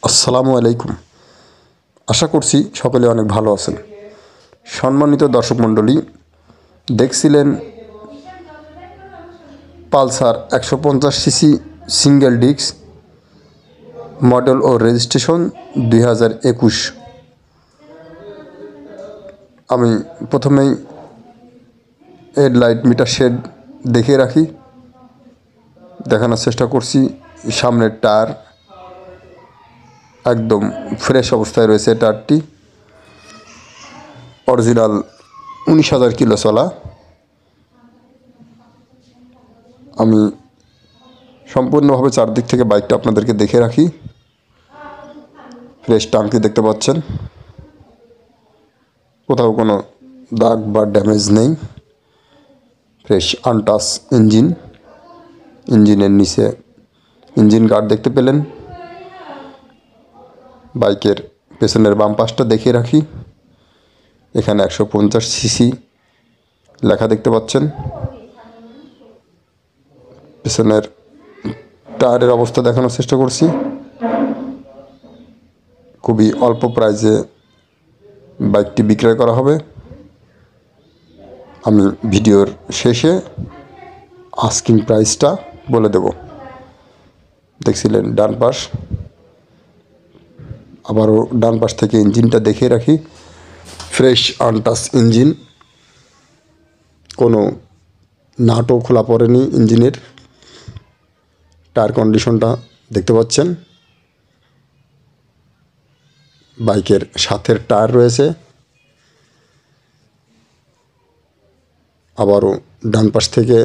আসসালামু আলাইকুম। আশা করছি সকলে অনেক ভালো আছেন। সম্মানিত দর্শক মণ্ডলী, দেখছিলেন Pulsar 150 CC single disc model ও রেজিস্ট্রেশন 2021। আমি প্রথমেই হেডলাইট মিটার শেড দেখিয়ে রাখি, দেখানোর চেষ্টা করছি। সামনের টায়ার একদম ফ্রেশ অবস্থায় রয়েছে। টায়ারটি অরিজিনাল 19,000 কিলো চলা। আমি সম্পূর্ণভাবে চারদিক থেকে বাইকটা আপনাদেরকে দেখে রাখি। ফ্রেশ টাঙ্কি দেখতে পাচ্ছেন, কোথাও কোনো দাগ বা ড্যামেজ নেই। ফ্রেশ আনটাচ ইঞ্জিন, ইঞ্জিনের নিচে ইঞ্জিন গার্ড দেখতে পেলেন। বাইকের পেছনের বাম পাশটা দেখিয়ে রাখি, এখানে 150 সিসি লেখা দেখতে পাচ্ছেন। পেছনের টায়ারের অবস্থা দেখানোর চেষ্টা করছি। খুবই অল্প প্রাইসে বাইকটি বিক্রয় করা হবে। আমি ভিডিওর শেষে আস্কিং প্রাইসটা বলে দেব। দেখছিলেন ডান পাশ, আবারও ডান পাশ থেকে ইঞ্জিনটা দেখিয়ে রাখি। ফ্রেশ আনটাচ ইঞ্জিন, কোনো নাটও খোলা পড়েনি ইঞ্জিনের। টায়ার কন্ডিশনটা দেখতে পাচ্ছেন। বাইকের সাথের টায়ার রয়েছে। আবারও ডান পাশ থেকে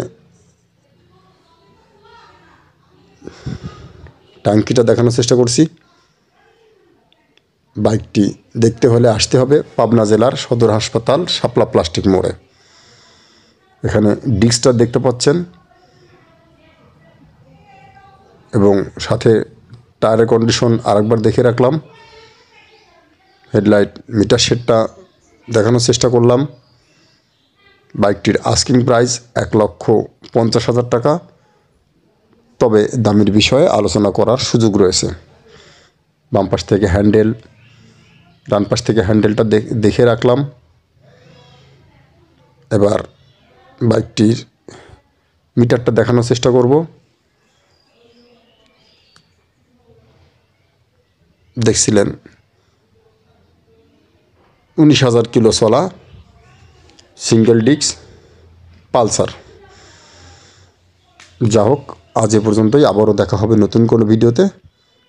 ট্যাঙ্কিটা দেখানোর চেষ্টা করছি। বাইকটি দেখতে হলে আসতে হবে পাবনা জেলার সদর হাসপাতাল শাপলা প্লাস্টিক মোড়ে। এখানে ডিস্কটা দেখতে পাচ্ছেন এবং সাথে টায়ারের কন্ডিশন আরেকবার দেখে রাখলাম। হেডলাইট মিটার শেডটা দেখানোর চেষ্টা করলাম। বাইকটির আস্কিং প্রাইস 1,50,000 টাকা, তবে দামের বিষয়ে আলোচনা করার সুযোগ রয়েছে। বাম পাশ থেকে হ্যান্ডেল, ডান পাশ থেকে হ্যান্ডেলটা দেখে রাখলাম। এবার বাইকটির মিটারটা দেখানোর চেষ্টা করব। দেখছিলেন 19,000 কিলো চলা সিঙ্গেল ডিস্ক পালসার। যা হোক, আজ এ পর্যন্তই। আবারও দেখা হবে নতুন কোনো ভিডিওতে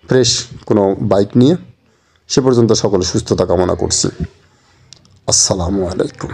ফ্রেশ কোনো বাইক নিয়ে। সে পর্যন্ত সকলে সুস্থতা কামনা করছি। আসসালামু আলাইকুম।